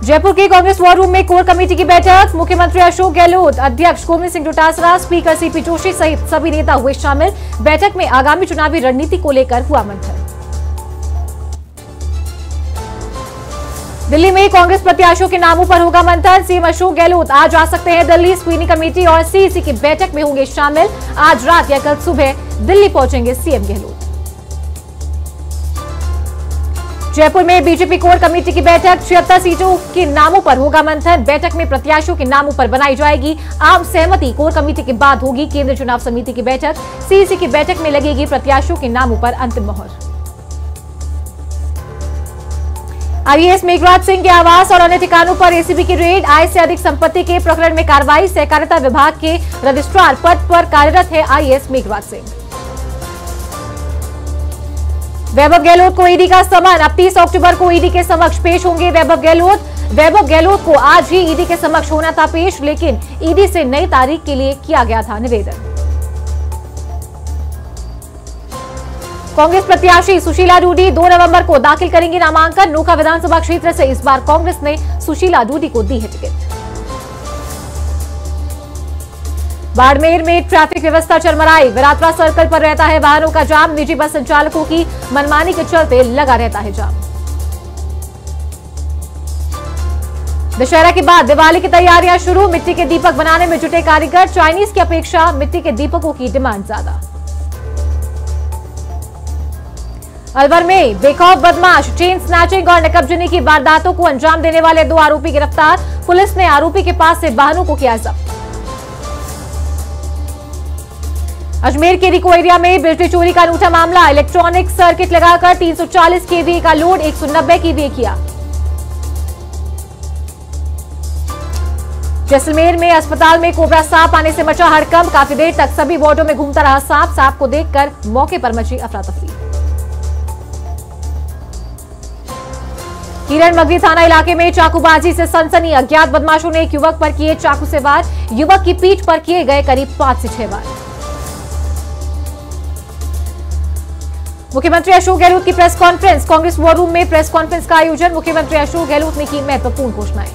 जयपुर के Congress war room में core committee की बैठक। मुख्यमंत्री अशोक गहलोत, अध्यक्ष गोविंद सिंह डोटासरा, स्पीकर सीपी जोशी सहित सभी नेता हुए शामिल। बैठक में आगामी चुनावी रणनीति को लेकर हुआ मंथन। दिल्ली में कांग्रेस प्रत्याशियों के नामों पर होगा मंथन। सीएम अशोक गहलोत आज आ सकते हैं दिल्ली। स्क्रीनिंग कमेटी और सीईसी की बैठक में होंगे शामिल। आज रात या कल सुबह दिल्ली पहुंचेंगे सीएम गहलोत। जयपुर में बीजेपी कोर कमेटी की बैठक। 76 सीटों के नामों पर होगा मंथन। बैठक में प्रत्याशियों के नामों पर बनाई जाएगी आम सहमति। कोर कमेटी के बाद होगी केंद्रीय चुनाव समिति की बैठक। सीईसी की बैठक में लगेगी प्रत्याशियों के नामों पर अंतिम मोहर। आईएएस मेघराज सिंह के आवास और अन्य ठिकानों पर एसीबी की रेड। आय से अधिक संपत्ति के प्रकरण में कार्रवाई। सहकारिता विभाग के रजिस्ट्रार पद पर कार्यरत है आईएएस मेघराज सिंह। वैभव गहलोत को ईडी का समन। अब 30 अक्टूबर को ईडी के समक्ष पेश होंगे वैभव गहलोत को आज ही ईडी के समक्ष होना था पेश, लेकिन ईडी से नई तारीख के लिए किया गया था निवेदन। कांग्रेस प्रत्याशी सुशीला डूडी 2 नवंबर को दाखिल करेंगी नामांकन। नोखा विधानसभा क्षेत्र से इस बार कांग्रेस ने सुशीला डूडी को दी है टिकट। बाड़मेर में ट्रैफिक व्यवस्था चरमराई। विराटवा सर्कल पर रहता है वाहनों का जाम। निजी बस संचालकों की मनमानी के चलते लगा रहता है जाम। दशहरा के बाद दिवाली की तैयारियां शुरू। मिट्टी के दीपक बनाने में जुटे कारीगर। चाइनीज की अपेक्षा मिट्टी के दीपकों की डिमांड ज्यादा। अलवर में बेखौफ बदमाश चेन स्नैचिंग और नकबजनी की वारदातों को अंजाम देने वाले 2 आरोपी गिरफ्तार। पुलिस ने आरोपी के पास से वाहनों को किया जब्त। अजमेर के रिको एरिया में बिजली चोरी का अनूठा मामला। इलेक्ट्रॉनिक सर्किट लगाकर 340 केवीए का लोड 190 केवीए किया। जैसलमेर में अस्पताल में कोबरा सांप आने से मचा हड़कंप। काफी देर तक सभी वार्डों में घूमता रहा सांप को देखकर मौके पर मची अफरा तफरी। किरण मगरी थाना इलाके में चाकूबाजी से सनसनी। अज्ञात बदमाशों ने एक युवक पर किए चाकू से वार। युवक की पीठ पर किए गए करीब 5 से 6 बार। मुख्यमंत्री अशोक गहलोत की press conference. Congress war room में प्रेस कॉन्फ्रेंस का आयोजन। मुख्यमंत्री अशोक गहलोत ने की महत्वपूर्ण घोषणाएं।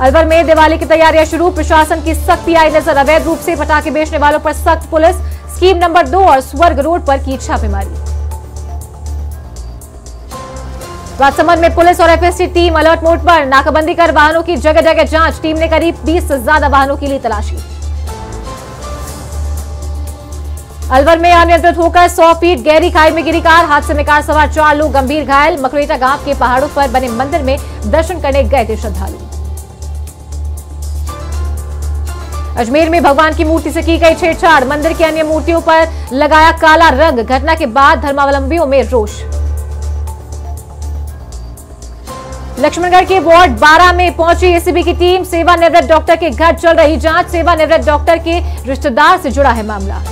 अलवर में दिवाली की तैयारियां शुरू। प्रशासन की सख्ती आई नजर। अवैध रूप से पटाखे बेचने वालों पर सख्त। पुलिस स्कीम नंबर 2 और स्वर्ग रोड पर की छापेमारी। राजसमंद में पुलिस और एफएसटी टीम अलर्ट मोड पर। नाकाबंदी कर वाहनों की जगह जगह जांच। टीम ने करीब 20 से ज्यादा वाहनों की ली तलाशी। अलवर में अनियंत्रित होकर 100 फीट गहरी खाई में गिरी कार। हादसे में कार सवार 4 लोग गंभीर घायल। मकरेटा गांव के पहाड़ों पर बने मंदिर में दर्शन करने गए थे श्रद्धालु। अजमेर में भगवान की मूर्ति से की गई छेड़छाड़। मंदिर की अन्य मूर्तियों पर लगाया काला रंग। घटना के बाद धर्मावलंबियों में रोष। लक्ष्मणगढ़ के वार्ड 12 में पहुंची एसीबी की टीम। सेवानिवृत्त डॉक्टर के घर चल रही जांच। सेवानिवृत्त डॉक्टर के रिश्तेदार से जुड़ा है मामला।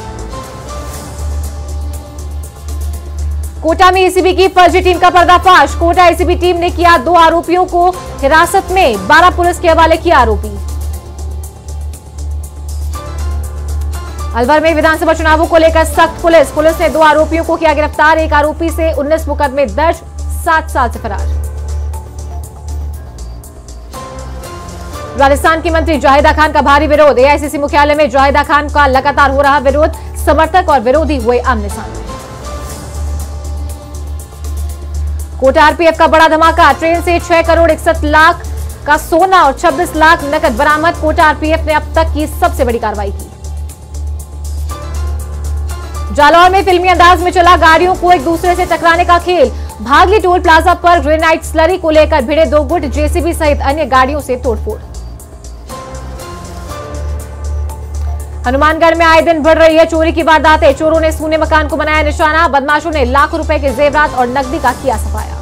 कोटा में एसीबी की फर्जी टीम का पर्दाफाश। कोटा एसीबी टीम ने किया 2 आरोपियों को हिरासत में। 12 पुलिस के हवाले किया आरोपी। अलवर में विधानसभा चुनावों को लेकर सख्त पुलिस ने 2 आरोपियों को किया गिरफ्तार। एक आरोपी से 19 मुकदमे दर्ज। 7 साल से फरार। राजस्थान की मंत्री जाहिदा खान का भारी विरोध। एआईसीसी मुख्यालय में जाहिदा खान का लगातार हो रहा विरोध। समर्थक और विरोधी हुए आमने सामने। कोटा आरपीएफ का बड़ा धमाका। ट्रेन से 6 करोड़ 61 लाख का सोना और 26 लाख नकद बरामद। कोटा आरपीएफ ने अब तक की सबसे बड़ी कार्रवाई की। जालौर में फिल्मी अंदाज में चला गाड़ियों को एक दूसरे से टकराने का खेल। भागली टोल प्लाजा पर ग्रेनाइट स्लरी को लेकर भिड़े 2 गुट। जेसीबी सहित अन्य गाड़ियों से तोड़फोड़। हनुमानगढ़ में आए दिन बढ़ रही है चोरी की वारदातें। चोरों ने सूने मकान को बनाया निशाना। बदमाशों ने लाखों रुपए के जेवरात और नकदी का किया सफाया।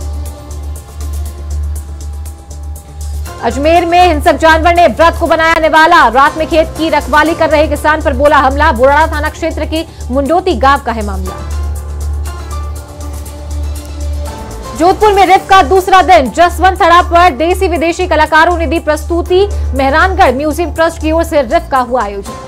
अजमेर में हिंसक जानवर ने व्रत को बनाया निवाला। रात में खेत की रखवाली कर रहे किसान पर बोला हमला। बुराड़ा थाना क्षेत्र के मुंडोती गांव का है मामला। जोधपुर में रिफ का दूसरा दिन। जसवंत थड़ा पर देसी विदेशी कलाकारों ने दी प्रस्तुति। मेहरानगढ़ म्यूजियम ट्रस्ट की ओर से रिफ का हुआ आयोजन।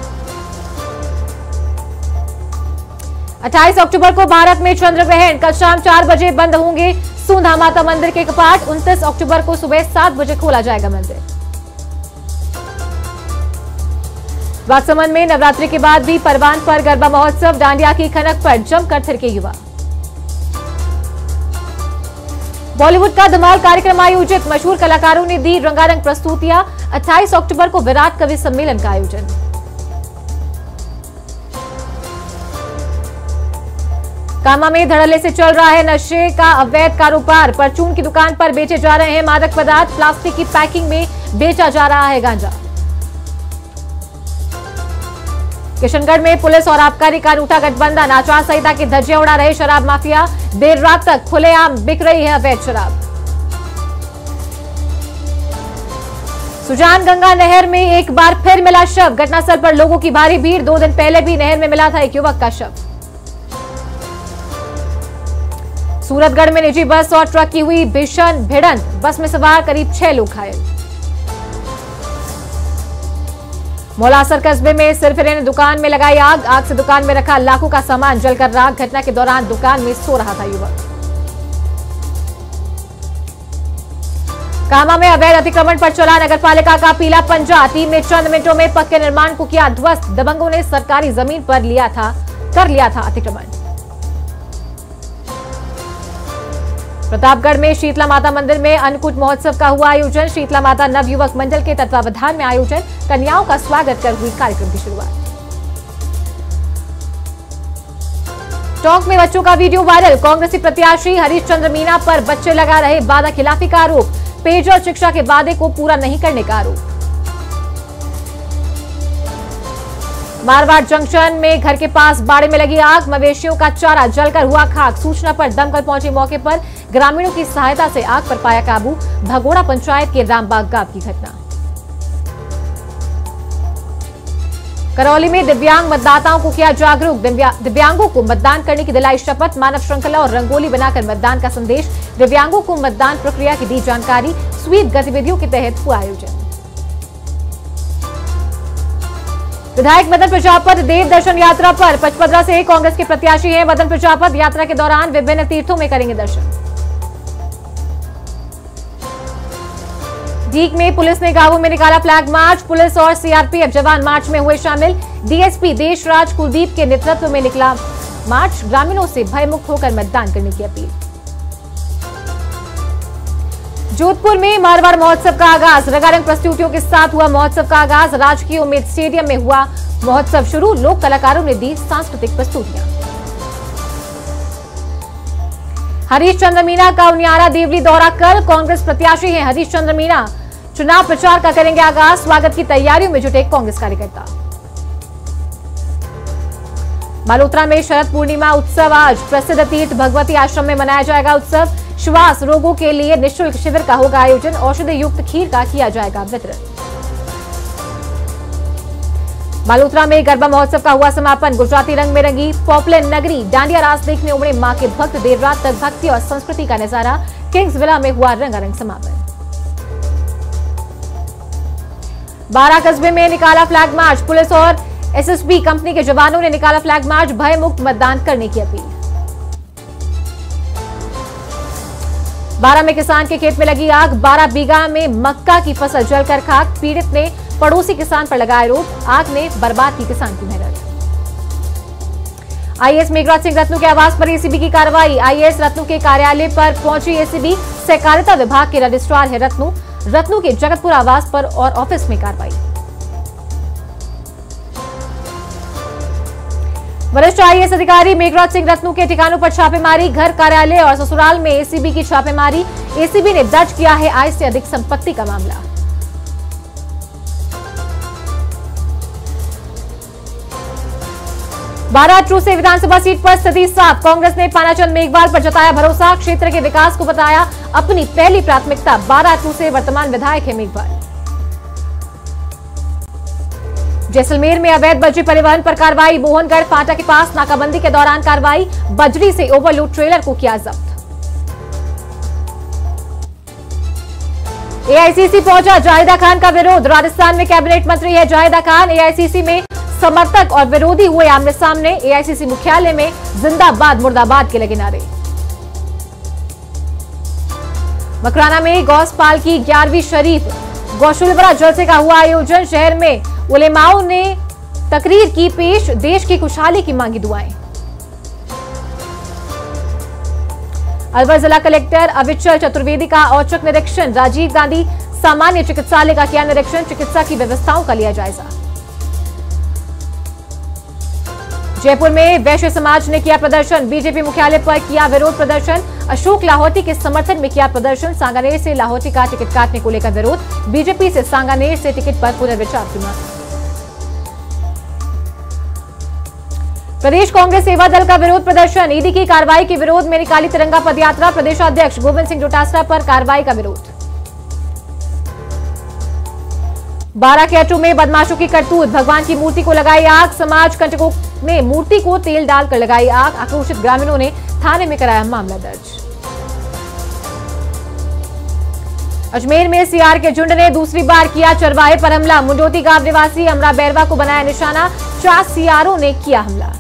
28 अक्टूबर को भारत में चंद्र ग्रहण। कल शाम 4 बजे बंद होंगे सूंधा माता मंदिर के कपाट 29 अक्टूबर को सुबह 7 बजे खोला जाएगा मंदिर। राजसमंद में नवरात्रि के बाद भी परवान पर गरबा महोत्सव, डांडिया की खनक पर जमकर थिरके युवा। बॉलीवुड का धमाल कार्यक्रम आयोजित, मशहूर कलाकारों ने दी रंगारंग प्रस्तुतियां। 28 अक्टूबर को विराट कवि सम्मेलन का आयोजन। कामा में धड़ल्ले से चल रहा है नशे का अवैध कारोबार, परचून की दुकान पर बेचे जा रहे हैं मादक पदार्थ, प्लास्टिक की पैकिंग में बेचा जा रहा है गांजा। किशनगढ़ में पुलिस और आबकारी का अनूठा गठबंधन, आचार संहिता की धज्जियां उड़ा रहे शराब माफिया, देर रात तक खुलेआम बिक रही है अवैध शराब। सुजान गंगा नहर में एक बार फिर मिला शव, घटनास्थल पर लोगों की भारी भीड़। 2 दिन पहले भी नहर में मिला था एक युवक का शव। सूरतगढ़ में निजी बस और ट्रक की हुई भीषण भिड़ंत, बस में सवार करीब 6 लोग घायल। मौलासर कस्बे में सिरफिरे ने दुकान में लगाई आग, आग से दुकान में रखा लाखों का सामान जलकर राख। घटना के दौरान दुकान में सो रहा था युवक। कामा में अवैध अतिक्रमण पर चला नगरपालिका का पीला पंजा, टीम ने चंद मिनटों में पक्के निर्माण को किया ध्वस्त। दबंगों ने सरकारी जमीन पर कर लिया था अतिक्रमण। प्रतापगढ़ में शीतला माता मंदिर में अन्नकूट महोत्सव का हुआ आयोजन, शीतला माता नवयुवक मंडल के तत्वावधान में आयोजन, कन्याओं का स्वागत कर हुई कार्यक्रम की शुरुआत। टोंक में बच्चों का वीडियो वायरल, कांग्रेसी प्रत्याशी हरीश चंद्र मीणा पर बच्चे लगा रहे वादा खिलाफी का आरोप, पेयजल शिक्षा के वादे को पूरा नहीं करने का आरोप। मारवाड़ जंक्शन में घर के पास बाड़े में लगी आग, मवेशियों का चारा जलकर हुआ खाक। सूचना पर दमकल पहुंची मौके पर, ग्रामीणों की सहायता से आग पर पाया काबू। भगोड़ा पंचायत के रामबाग गांव की घटना। करौली में दिव्यांग मतदाताओं को किया जागरूक, दिव्यांगों को मतदान करने की दिलाई शपथ। मानव श्रृंखला और रंगोली बनाकर मतदान का संदेश, दिव्यांगों को मतदान प्रक्रिया की दी जानकारी। स्वीप गतिविधियों के तहत हुआ आयोजन। विधायक मदन प्रजापति देव दर्शन यात्रा पर, पचपदरा से कांग्रेस के प्रत्याशी हैं मदन प्रजापति। यात्रा के दौरान विभिन्न तीर्थों में करेंगे दर्शन। डीग में पुलिस ने गांवों में निकाला फ्लैग मार्च, पुलिस और सीआरपीएफ जवान मार्च में हुए शामिल। डीएसपी देशराज कुलदीप के नेतृत्व में निकला मार्च, ग्रामीणों से भयमुक्त होकर मतदान करने की अपील। जोधपुर में मारवाड़ महोत्सव का आगाज, रंगारंग प्रस्तुतियों के साथ हुआ महोत्सव का आगाज। राजकीय उम्मेद स्टेडियम में हुआ महोत्सव शुरू, लोक कलाकारों ने दी सांस्कृतिक प्रस्तुतियां। हरीश चंद्र मीणा का उनियारा देवली दौरा कल, कांग्रेस प्रत्याशी हैं हरीश चंद्र मीणा। चुनाव प्रचार का करेंगे आगाज, स्वागत की तैयारियों में जुटे कांग्रेस कार्यकर्ता। बालोतरा में शरद पूर्णिमा उत्सव आज, प्रसिद्ध तीर्थ भगवती आश्रम में मनाया जाएगा उत्सव। श्वास रोगों के लिए निःशुल्क शिविर का होगा आयोजन, औषधि युक्त खीर का किया जाएगा वितरण। बालोतरा में गरबा महोत्सव का हुआ समापन, गुजराती रंग में रंगी पॉपुलर नगरी। डांडिया रास देखने उमड़े मां के भक्त, देर रात तक भक्ति और संस्कृति का नजारा। किंग्स विला में हुआ रंगारंग समापन। बारा कस्बे में निकाला फ्लैग मार्च, पुलिस और एसएसबी कंपनी के जवानों ने निकाला फ्लैग मार्च, भयमुक्त मतदान करने की अपील। बारा में किसान के खेत में लगी आग, 12 बीघा में मक्का की फसल जलकर खाक। पीड़ित ने पड़ोसी किसान पर लगाया आरोप, आग ने बर्बाद की किसान की मेहनत। आईएएस मेघराज सिंह रत्नू के आवास पर एसीबी की कार्रवाई, आईएएस रत्नू के कार्यालय पर पहुंची एसीबी। सहकारिता विभाग के रजिस्ट्रार है रत्नू के जगतपुर आवास पर और ऑफिस में कार्रवाई। वरिष्ठ आईएएस अधिकारी मेघराज सिंह रत्नू के ठिकानों पर छापेमारी, घर, कार्यालय और ससुराल में एसीबी की छापेमारी। एसीबी ने दर्ज किया है आय से अधिक संपत्ति का मामला। बारातरू से विधानसभा सीट पर स्थिति साफ, कांग्रेस ने पानाचंद मेघवाल पर जताया भरोसा। क्षेत्र के विकास को बताया अपनी पहली प्राथमिकता। बारातरू से वर्तमान विधायक है मेघवाल। जैसलमेर में अवैध बजरी परिवहन पर कार्रवाई, मोहनगढ़ फाटा के पास नाकाबंदी के दौरान कार्रवाई, बजरी से ओवरलोड ट्रेलर को किया जब्त। एआईसीसी पहुंचा जाहिदा खान का विरोध, राजस्थान में कैबिनेट मंत्री है जाहिदा खान। एआईसीसी में समर्थक और विरोधी हुए आमने सामने, एआईसीसी मुख्यालय में जिंदाबाद मुर्दाबाद के लगे नारे। मकराना में गौसपाल की 11वीं शरीफ गौशुलबरा जलसे का हुआ आयोजन। शहर में उलेमाओं ने तकरीर की पेश, देश की खुशहाली की मांगी दुआएं। अलवर जिला कलेक्टर अविचल चतुर्वेदी का औचक निरीक्षण। राजीव गांधी सामान्य चिकित्सालय का किया निरीक्षण, चिकित्सा की व्यवस्थाओं का लिया जायजा। जयपुर में वैश्य समाज ने किया प्रदर्शन, बीजेपी मुख्यालय पर किया विरोध प्रदर्शन। अशोक लाहौटी के समर्थन में किया प्रदर्शन। सांगानेर से लाहौटी का टिकट काटने को लेकर विरोध, बीजेपी से सांगानेर से टिकट पर पुनर्विचार की मांग। प्रदेश कांग्रेस सेवा दल का विरोध प्रदर्शन, ईडी की कार्रवाई के विरोध में निकाली तिरंगा पदयात्रा। प्रदेशाध्यक्ष गोविंद सिंह डोटासरा पर कार्रवाई का विरोध। 12 के अटू में बदमाशों की करतूत, भगवान की मूर्ति को लगाई आग। समाज कंटकों ने मूर्ति को तेल डालकर लगाई आग। आक्रोशित ग्रामीणों ने थाने में कराया मामला दर्ज। अजमेर में सीआर के झुंड ने दूसरी बार किया चरवाहे पर हमला। मुंडोती गांव निवासी अमरा बैरवा को बनाया निशाना, 4 सीआरओं ने किया हमला।